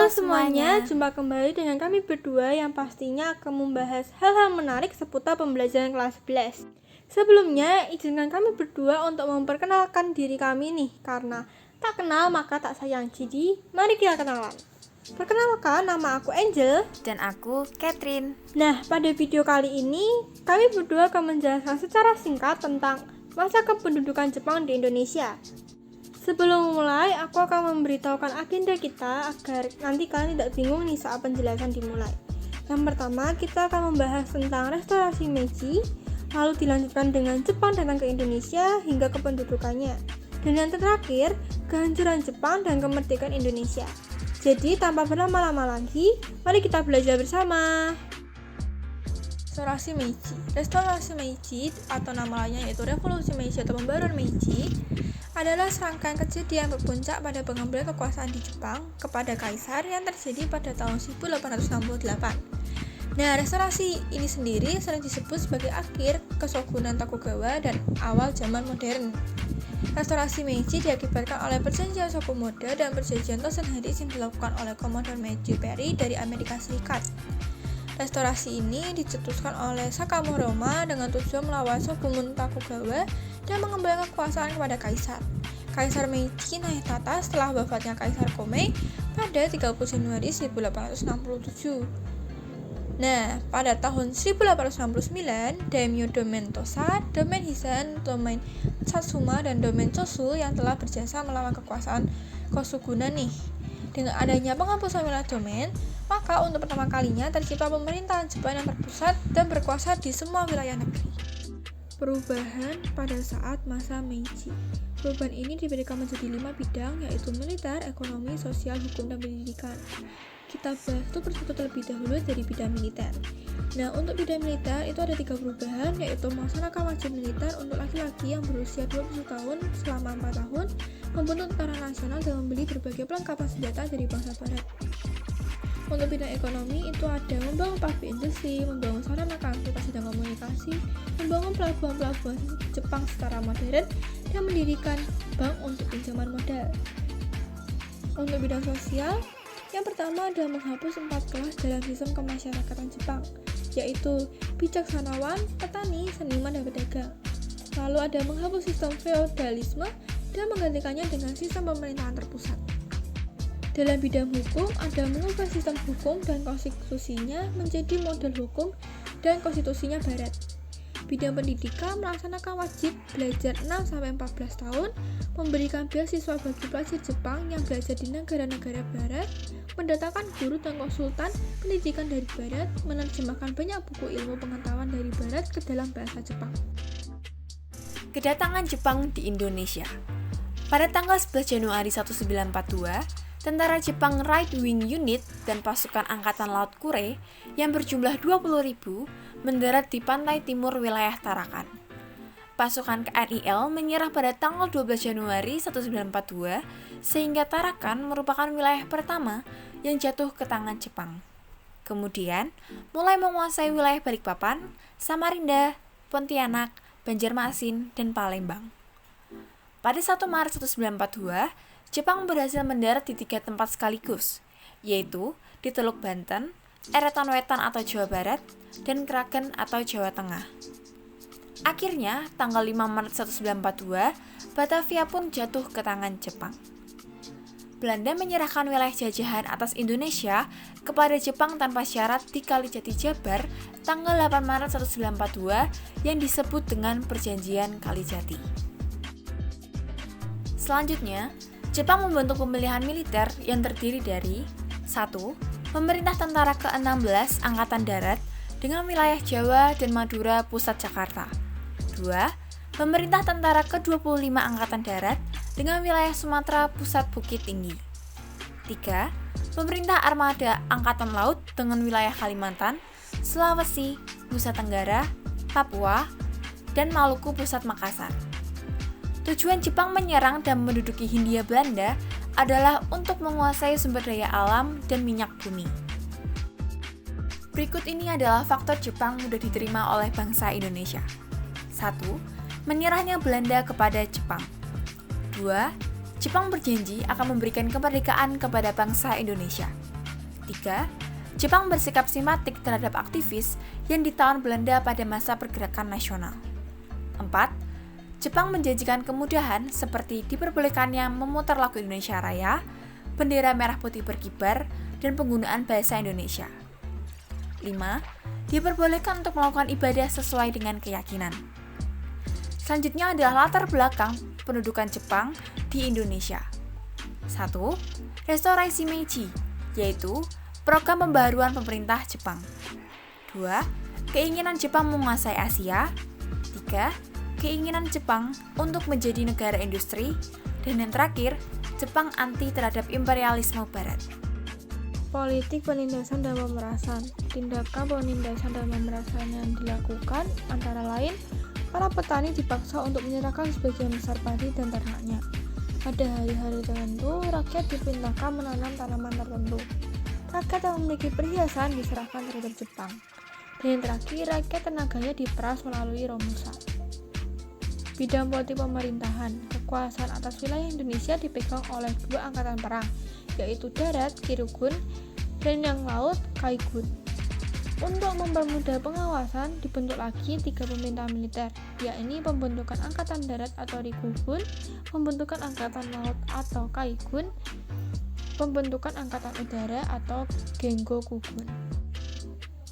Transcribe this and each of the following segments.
semuanya, jumpa kembali dengan kami berdua yang pastinya akan membahas hal-hal menarik seputar pembelajaran kelas 11. Sebelumnya, izinkan kami berdua untuk memperkenalkan diri kami nih, karena tak kenal maka tak sayang. Jadi, mari kita kenalan. Perkenalkan, nama aku Angel. Dan aku Catherine. Nah, pada video kali ini, kami berdua akan menjelaskan secara singkat tentang masa kependudukan Jepang di Indonesia. Sebelum mulai, aku akan memberitahukan agenda kita agar nanti kalian tidak bingung nih saat penjelasan dimulai. Yang pertama, kita akan membahas tentang restorasi Meiji, lalu dilanjutkan dengan Jepang datang ke Indonesia hingga kependudukannya. Dan yang terakhir, kehancuran Jepang dan kemerdekaan Indonesia. Jadi, tanpa berlama-lama lagi, mari kita belajar bersama. Restorasi Meiji. Restorasi Meiji atau nama lainnya yaitu Revolusi Meiji atau Pembaruan Meiji adalah serangkaian kejadian berpuncak pada pengambilan kekuasaan di Jepang kepada kaisar yang terjadi pada tahun 1868. Nah, restorasi ini sendiri sering disebut sebagai akhir Keshogunan Tokugawa dan awal zaman modern. Restorasi Meiji diakibatkan oleh perjanjian Sokumoda dan perjanjian Tosenhadis yang dilakukan oleh Komandan Meiji Perry dari Amerika Serikat. Restorasi ini dicetuskan oleh Sakamurama dengan tujuan melawan Shogun Tokugawa dan mengembalikan kekuasaan kepada kaisar. Kaisar Meiji naik tahta setelah wafatnya Kaisar Komei pada 30 Januari 1867. Nah, pada tahun 1869, Daimyo Domen Tosa, Domen Hisan, Domen Satsuma, dan Domen Chosu yang telah berjasa melawan kekuasaan Koshugunan nih. Dengan adanya penghapusan wilayah domain, maka untuk pertama kalinya tercipta pemerintahan Jepang yang berpusat dan berkuasa di semua wilayah negeri. Perubahan pada saat masa Meiji. Perubahan ini diberikan menjadi 5 bidang, yaitu militer, ekonomi, sosial, hukum, dan pendidikan. Kita bahas satu persatu terlebih dahulu dari bidang militer. Nah, untuk bidang militer itu ada 3 perubahan, yaitu melaksanakan wajib militer untuk laki-laki yang berusia 20 tahun selama 4 tahun, membentuk tentara nasional dan membeli berbagai perlengkapan senjata dari bangsa barat. Untuk bidang ekonomi itu ada membangun pabrik industri, membangun sarana transportasi dan komunikasi, membangun pelabuhan-pelabuhan Jepang secara modern, dan mendirikan bank untuk pinjaman modal. Untuk bidang sosial, yang pertama adalah menghapus 4 kelas dalam sistem kemasyarakatan Jepang, yaitu bijaksanawan, petani, seniman, dan pedagang. Lalu ada menghapus sistem feodalisme dan menggantikannya dengan sistem pemerintahan terpusat. Dalam bidang hukum, ada mengubah sistem hukum dan konstitusinya menjadi model hukum dan konstitusinya barat. Bidang pendidikan melaksanakan wajib belajar 6-14 tahun, memberikan beasiswa bagi pelajar Jepang yang belajar di negara-negara barat, mendatangkan guru dan konsultan pendidikan dari barat, menerjemahkan banyak buku ilmu pengetahuan dari barat ke dalam bahasa Jepang. Kedatangan Jepang di Indonesia. Pada tanggal 11 Januari 1942, tentara Jepang Right Wing Unit dan pasukan Angkatan Laut Kure yang berjumlah 20.000 mendarat di pantai timur wilayah Tarakan. Pasukan KRIL menyerah pada tanggal 12 Januari 1942 sehingga Tarakan merupakan wilayah pertama yang jatuh ke tangan Jepang. Kemudian, mulai menguasai wilayah Balikpapan, Samarinda, Pontianak, Banjarmasin, dan Palembang. Pada 1 Maret 1942, Jepang berhasil mendarat di 3 tempat sekaligus, yaitu di Teluk Banten, Eretan Wetan atau Jawa Barat, dan Kragen atau Jawa Tengah. Akhirnya, tanggal 5 Maret 1942, Batavia pun jatuh ke tangan Jepang. Belanda menyerahkan wilayah jajahan atas Indonesia kepada Jepang tanpa syarat di Kalijati Jabar tanggal 8 Maret 1942 yang disebut dengan Perjanjian Kalijati. Selanjutnya, Jepang membentuk pemilihan militer yang terdiri dari 1. Pemerintah Tentara ke-16 Angkatan Darat dengan wilayah Jawa dan Madura Pusat Jakarta. 2. Pemerintah Tentara ke-25 Angkatan Darat dengan wilayah Sumatera Pusat Bukit Tinggi. 3. Pemerintah Armada Angkatan Laut dengan wilayah Kalimantan, Sulawesi, Nusa Tenggara, Papua, dan Maluku Pusat Makassar. Tujuan Jepang menyerang dan menduduki Hindia Belanda adalah untuk menguasai sumber daya alam dan minyak bumi. Berikut ini adalah faktor Jepang mudah diterima oleh bangsa Indonesia. 1. Menyerahnya Belanda kepada Jepang. 2. Jepang berjanji akan memberikan kemerdekaan kepada bangsa Indonesia. 3. Jepang bersikap simpatik terhadap aktivis yang ditawan Belanda pada masa pergerakan nasional. 4. Jepang menjanjikan kemudahan seperti diperbolehkannya memutar lagu Indonesia Raya, bendera merah putih berkibar, dan penggunaan bahasa Indonesia. 5. Diperbolehkan untuk melakukan ibadah sesuai dengan keyakinan. Selanjutnya adalah latar belakang pendudukan Jepang di Indonesia. 1. Restorasi Meiji, yaitu program pembaharuan pemerintah Jepang. 2. Keinginan Jepang menguasai Asia. 3. Keinginan Jepang untuk menjadi negara industri. Dan yang terakhir, Jepang anti terhadap imperialisme Barat. Politik penindasan dan pemerasan. Tindakan penindasan dan pemerasan yang dilakukan antara lain, para petani dipaksa untuk menyerahkan sebagian besar padi dan ternaknya. Pada hari-hari tertentu, rakyat diperintahkan menanam tanaman tertentu. Rakyat yang memiliki perhiasan diserahkan terhadap Jepang. Dan yang terakhir, rakyat tenaganya diperas melalui Romusa. Bidang politik pemerintahan, kekuasaan atas wilayah Indonesia dipegang oleh 2 angkatan perang, yaitu darat, Kirugun, dan yang laut, Kaigun. Untuk mempermudah pengawasan, dibentuk lagi 3 pemerintahan militer, yakni pembentukan angkatan darat atau Rikugun, pembentukan angkatan laut atau Kaigun, pembentukan angkatan udara atau Gengokugun.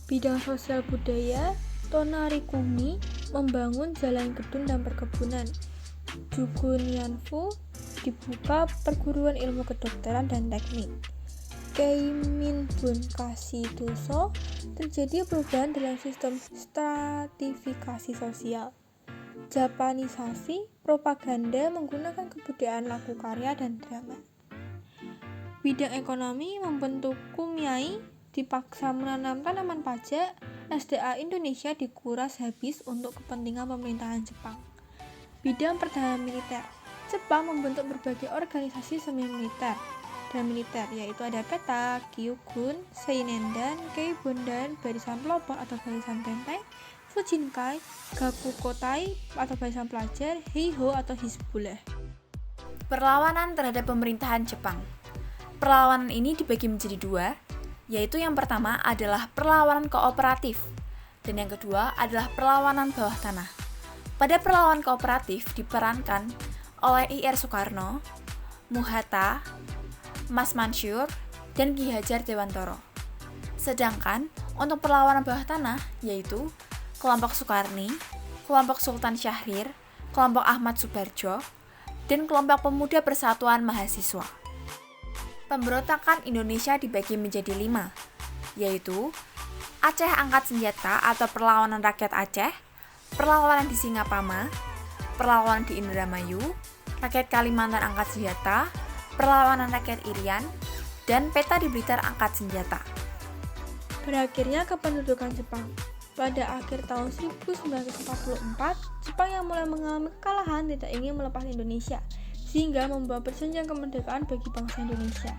Bidang sosial budaya, Tonarikumi membangun jalan gedung dan perkebunan. Jugunyanfu dibuka perguruan ilmu kedokteran dan teknik. Keiminbun Kasidoso terjadi perubahan dalam sistem stratifikasi sosial. Japanisasi propaganda menggunakan kebudayaan lagu karya dan drama. Bidang ekonomi membentuk Kumiai dipaksa menanam tanaman pajak. SDA Indonesia dikuras habis untuk kepentingan pemerintahan Jepang. Bidang pertahanan militer, Jepang membentuk berbagai organisasi semi-militer dan militer, yaitu ada PETA, Kyugun, Seinendan, Keibundan, Barisan Pelopor atau Barisan Benteng, Fujinkai, Gakukotai atau Barisan Pelajar, Heiho atau Hizbullah. Perlawanan terhadap pemerintahan Jepang. Perlawanan ini dibagi menjadi 2, yaitu yang pertama adalah perlawanan kooperatif, dan yang kedua adalah perlawanan bawah tanah. Pada perlawanan kooperatif diperankan oleh I.R. Soekarno, Muhatta, Mas Mansur, dan Ki Hajar Dewantoro. Sedangkan untuk perlawanan bawah tanah yaitu kelompok Soekarni, kelompok Sultan Syahrir, kelompok Ahmad Subarjo, dan kelompok Pemuda Persatuan Mahasiswa. Pemberontakan Indonesia dibagi menjadi 5, yaitu Aceh Angkat Senjata atau Perlawanan Rakyat Aceh, Perlawanan di Singapama, Perlawanan di Indramayu, Rakyat Kalimantan Angkat Senjata, Perlawanan Rakyat Irian, dan PETA di Blitar Angkat Senjata. Berakhirnya kependudukan Jepang. Pada akhir tahun 1944, Jepang yang mulai mengalami kekalahan tidak ingin melepas Indonesia, sehingga membawa perjanjian kemerdekaan bagi bangsa Indonesia.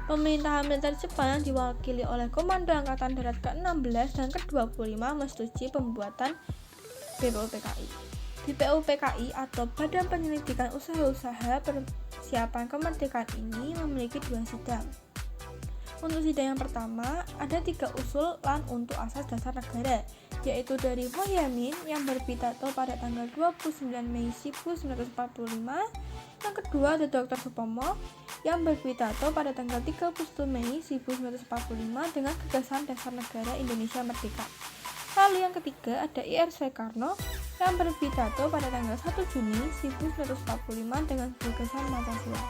Pemerintahan militer Jepang yang diwakili oleh Komando Angkatan Darat ke-16 dan ke-25 menyetujui pembuatan BPUPKI. BPUPKI atau Badan Penyelidikan Usaha-Usaha Persiapan Kemerdekaan ini memiliki 2 sidang. Untuk sidang yang pertama, ada 3 usulan untuk asas dasar negara, yaitu dari Ho Chi Minh yang berpidato pada tanggal 29 Mei 1945, yang kedua ada Dr. Supomo yang berpidato pada tanggal 31 Mei 1945 dengan gagasan dasar negara Indonesia Merdeka. Lalu yang ketiga ada I.R. Soekarno yang berpidato pada tanggal 1 Juni 1945 dengan gagasan Pancasila.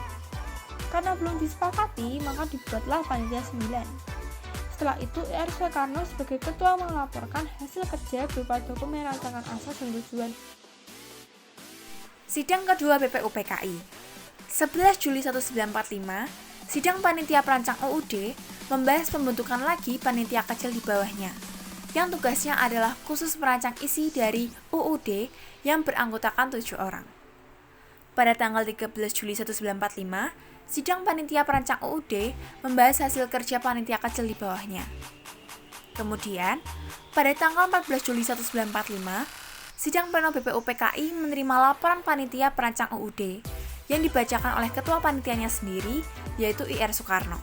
Karena belum disepakati, maka dibuatlah Panitia 9. Setelah itu, I.R. Soekarno sebagai ketua melaporkan hasil kerja berupa dokumen rancangan asas dan tujuan. Sidang kedua BPUPKI. 11 Juli 1945, Sidang Panitia Perancang UUD membahas pembentukan lagi panitia kecil di bawahnya, yang tugasnya adalah khusus merancang isi dari UUD yang beranggotakan 7 orang. Pada tanggal 13 Juli 1945, Sidang Panitia Perancang UUD membahas hasil kerja panitia kecil di bawahnya. Kemudian, pada tanggal 14 Juli 1945, Sidang Pleno BPUPKI menerima laporan panitia perancang UUD yang dibacakan oleh ketua panitianya sendiri, yaitu I.R. Soekarno.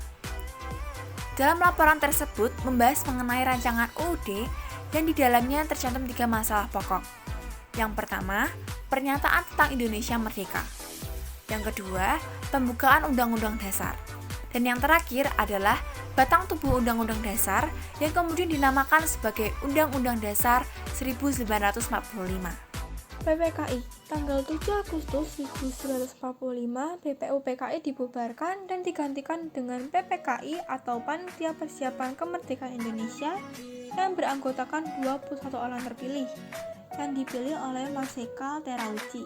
Dalam laporan tersebut membahas mengenai rancangan UUD dan di dalamnya tercantum 3 masalah pokok. Yang pertama, pernyataan tentang Indonesia Merdeka. Yang kedua, pembukaan Undang-Undang Dasar. Dan yang terakhir adalah batang tubuh Undang-Undang Dasar yang kemudian dinamakan sebagai Undang-Undang Dasar 1945. PPKI, tanggal 7 Agustus 1945, BPU PKI dibubarkan dan digantikan dengan PPKI atau Panitia Persiapan Kemerdekaan Indonesia yang beranggotakan 21 orang terpilih, yang dipilih oleh Marsikal Terauchi.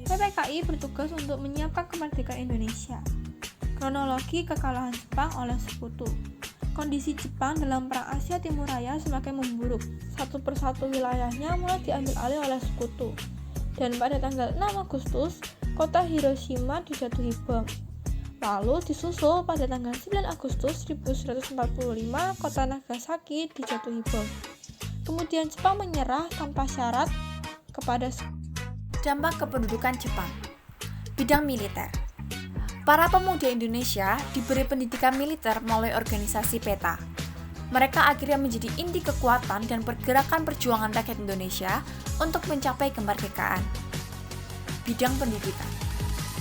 PPKI bertugas untuk menyiapkan kemerdekaan Indonesia. Kronologi kekalahan Jepang oleh Sekutu. Kondisi Jepang dalam Perang Asia Timur Raya semakin memburuk. Satu persatu wilayahnya mulai diambil alih oleh Sekutu. Dan pada tanggal 6 Agustus, kota Hiroshima dijatuhi bom. Lalu disusul pada tanggal 9 Agustus 1945, kota Nagasaki dijatuhi bom. Kemudian Jepang menyerah tanpa syarat kepada Dampak kependudukan Jepang. Bidang militer. Para pemuda Indonesia diberi pendidikan militer melalui organisasi PETA. Mereka akhirnya menjadi inti kekuatan dan pergerakan perjuangan rakyat Indonesia untuk mencapai kemerdekaan. Bidang pendidikan.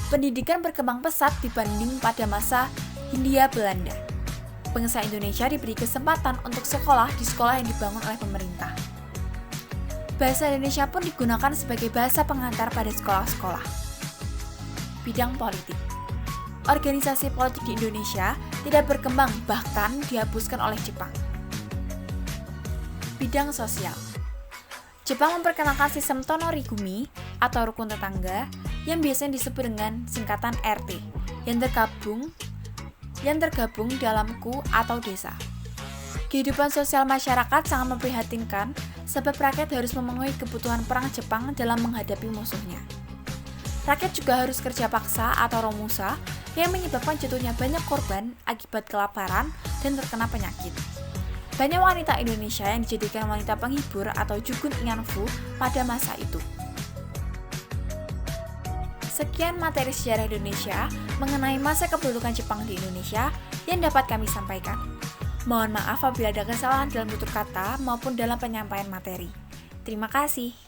Pendidikan berkembang pesat dibanding pada masa Hindia Belanda. Bangsa Indonesia diberi kesempatan untuk sekolah di sekolah yang dibangun oleh pemerintah. Bahasa Indonesia pun digunakan sebagai bahasa pengantar pada sekolah-sekolah. Bidang politik. Organisasi politik di Indonesia tidak berkembang, bahkan dihapuskan oleh Jepang. Bidang sosial. Jepang memperkenalkan sistem Tonorigumi atau rukun tetangga yang biasanya disebut dengan singkatan RT yang tergabung dalam ku atau desa. Kehidupan sosial masyarakat sangat memprihatinkan sebab rakyat harus memenuhi kebutuhan perang Jepang dalam menghadapi musuhnya. Rakyat juga harus kerja paksa atau romusa yang menyebabkan jatuhnya banyak korban akibat kelaparan dan terkena penyakit. Banyak wanita Indonesia yang dijadikan wanita penghibur atau Jugun Inganfu pada masa itu. Sekian materi sejarah Indonesia mengenai masa kependudukan Jepang di Indonesia yang dapat kami sampaikan. Mohon maaf apabila ada kesalahan dalam tutur kata maupun dalam penyampaian materi. Terima kasih.